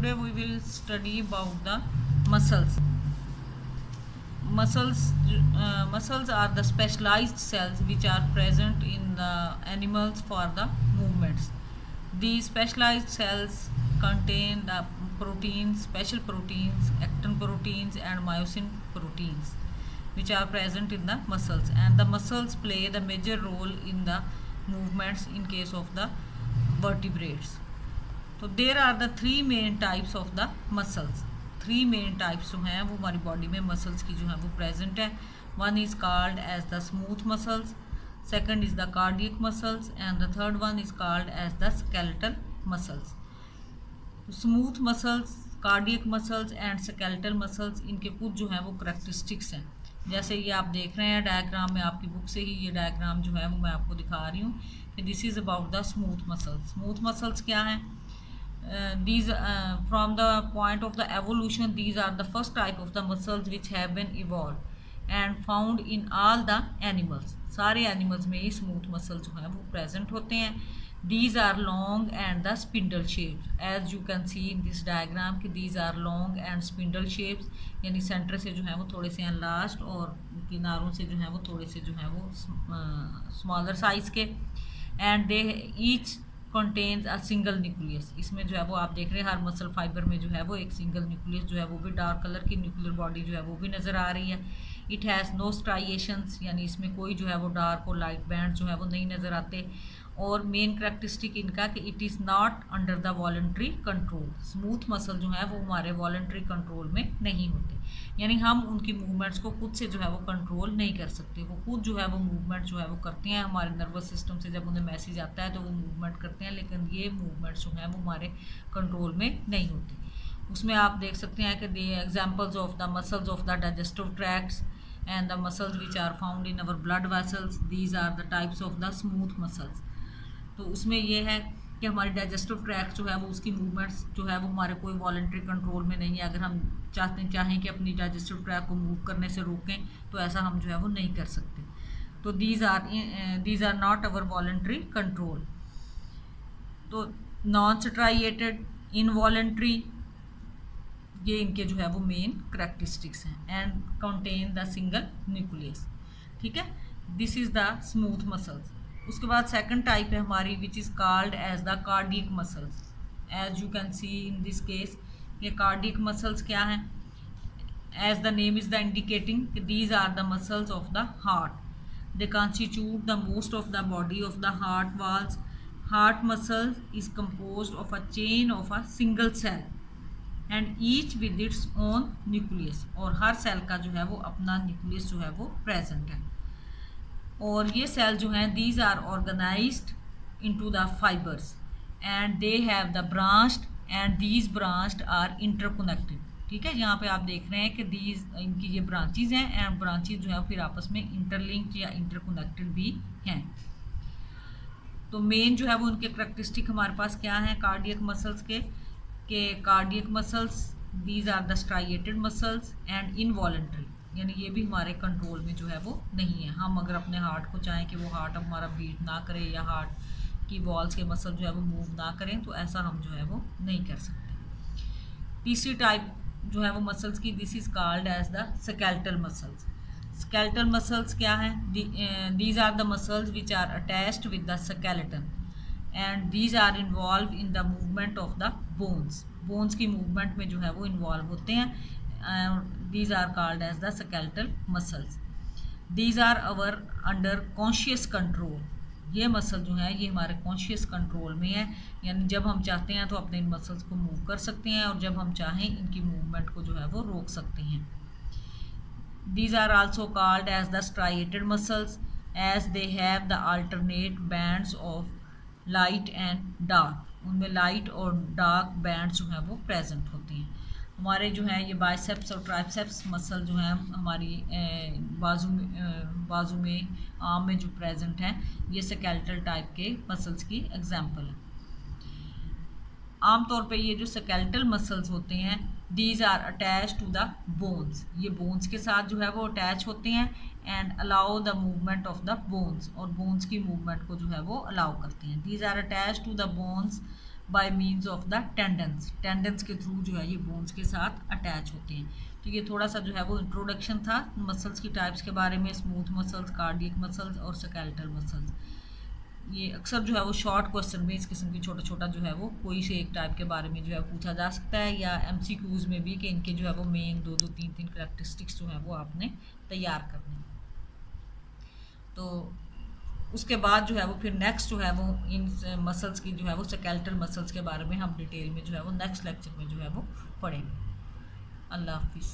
Today we will study about the muscles. Muscles are the specialized cells which are present in the animals for the movements. These specialized cells contain the proteins, special proteins, actin proteins and myosin proteins which are present in the muscles, and the muscles play the major role in the movements in case of the vertebrates. तो there are the three main types of the muscles. Three main types जो हैं वो हमारी body में muscles की जो है वो प्रेजेंट है. One is called as the smooth muscles, second is the cardiac muscles and the third one is called as the skeletal muscles. Smooth muscles, cardiac muscles and skeletal muscles, इनके कुछ जो है वो करेक्टरिस्टिक्स हैं. जैसे ये आप देख रहे हैं डायग्राम में, आपकी बुक से ही ये डायग्राम जो है वो मैं आपको दिखा रही हूँ कि this is about the smooth muscles. Smooth muscles क्या हैं? These from the point of the evolution, these are the first type of the muscles which have been evolved and found in all the animals. सारे animals में ये smooth muscle जो है वो present होते हैं. These are long and the spindle shaped, as you can see in this diagram कि these are long and spindle shapes, यानी सेंटर से जो है वो थोड़े से enlarged और किनारों से जो है वो थोड़े से जो है वो smaller size के, and they each contains a single nucleus. इसमें जो है वो आप देख रहे हैं हर मसल फाइबर में जो है वो एक सिंगल न्यूक्लियस जो है वो भी डार्क कलर की न्यूक्लियर बॉडी जो है वो भी नज़र आ रही है. इट हैज़ नो स्ट्राइएशंस, यानी इसमें कोई जो है वो डार्क और लाइट बैंड जो है वो नहीं नज़र आते. और मेन करेक्टरिस्टिक इनका कि it is not under the voluntary control. Smooth muscle जो है वो हमारे वॉलंटरी कंट्रोल में नहीं होते, यानी हम उनकी मूवमेंट्स को खुद से जो है वो कंट्रोल नहीं कर सकते. वो खुद जो है वो मूवमेंट जो है वो करते हैं. हमारे नर्वस सिस्टम से जब उन्हें मैसेज आता है तो वो मूवमेंट करते हैं, लेकिन ये मूवमेंट्स जो हैं वो हमारे कंट्रोल में नहीं होती. उसमें आप देख सकते हैं कि the examples of the muscles of the digestive tracts and the muscles which are found in our blood vessels, these are the types of the smooth muscles. तो उसमें ये है कि हमारी डाइजेस्टिव ट्रैक्ट जो है वो उसकी मूवमेंट्स जो है वो हमारे कोई वॉलंटरी कंट्रोल में नहीं है. अगर हम चाहें कि अपनी डाइजेस्टिव ट्रैक्ट को मूव करने से रोकें तो ऐसा हम जो है वो नहीं कर सकते. तो these are not our voluntary control. तो नॉन स्ट्राइएटेड, इनवॉलंटरी, ये इनके जो है वो मेन करेक्टरिस्टिक्स हैं. And contain the single nucleus. ठीक है, this is the smooth muscles. उसके बाद सेकंड टाइप है हमारी which is called as the cardiac muscles. As you can see in this case, ये कार्डियक मसल्स क्या हैं? As the name is the indicating, these are the muscles of the heart. They constitute the most of the body of the heart walls. Heart muscle is composed of a chain of a single cell and each with its own nucleus. और हर cell का जो है वो अपना nucleus जो है वो प्रेजेंट है. और ये सेल जो हैं these are organised into the fibres and they have the branched and these branched are interconnected. ठीक है, यहाँ पे आप देख रहे हैं कि दीज इनकी ये ब्रांचेज हैं एंड ब्रांचेज जो है फिर आपस में इंटरलिंक्ड या इंटरकनेक्टेड भी हैं. तो मेन जो है वो उनके करेक्टरिस्टिक हमारे पास क्या है कार्डियक मसल्स के cardiac muscles these are the striated muscles and involuntary, यानी ये भी हमारे कंट्रोल में जो है वो नहीं है. हम अगर अपने हार्ट को चाहें कि वो हार्ट हमारा बीट ना करे या हार्ट की वॉल्स के मसल जो है वो मूव ना करें, तो ऐसा हम जो है वो नहीं कर सकते. तीसरी टाइप जो है वो मसल्स की, this is called as the skeletal muscles. Skeletal muscles क्या हैं? These are the muscles which are attached with the skeleton and these are involve in the movement of the bones. Bones की movement में जो है वो involve होते हैं. These are called as the skeletal muscles. These are our under conscious control. ये muscle जो है ये हमारे कॉन्शियस कंट्रोल में है, यानी जब हम चाहते हैं तो अपने इन मसल्स को मूव कर सकते हैं और जब हम चाहें इनकी मूवमेंट को जो है वो रोक सकते हैं. These are also called as the striated muscles as they have the alternate bands of light and dark. उनमें लाइट और डार्क बैंड जो है वो प्रेजेंट होते हैं. हमारे जो है ये बाइसेप्स और ट्राइसेप्स मसल जो है हमारी बाजू में आर्म में जो प्रेजेंट हैं, ये स्केलेटल टाइप के मसल्स की एग्जांपल है. आमतौर पे ये जो स्केलेटल मसल्स होते हैं these are attach to the bones. ये बोन्स के साथ जो है वो अटैच होते हैं and allow the movement of the bones, और बोन्स की मूवमेंट को जो है वो अलाउ करते हैं. These are attach to the bones by means of the tendons, tendons के थ्रू जो है ये बोन्स के साथ अटैच होते हैं। तो ये थोड़ा सा जो है वो इंट्रोडक्शन था मसल्स की टाइप्स के बारे में, स्मूथ मसल्स, कार्डियक मसल्स और स्केलेटल मसल्स। ये अक्सर जो है वो शॉर्ट क्वेश्चन में इस किस्म की छोटा छोटा जो है वो कोई से एक टाइप के बारे में जो है पूछा जा सकता है, या एमसीक्यूज में भी कि इनके जो है वो मेन 2-2 3-3 करैक्टरिस्टिक्स जो है वो आपने तैयार करने हैं। तो उसके बाद जो है वो फिर नेक्स्ट जो है वो इन मसल्स की जो है वो स्केलेटल मसल्स के बारे में हम डिटेल में जो है वो नेक्स्ट लेक्चर में जो है वो पढ़ेंगे। अल्लाह हाफिज़।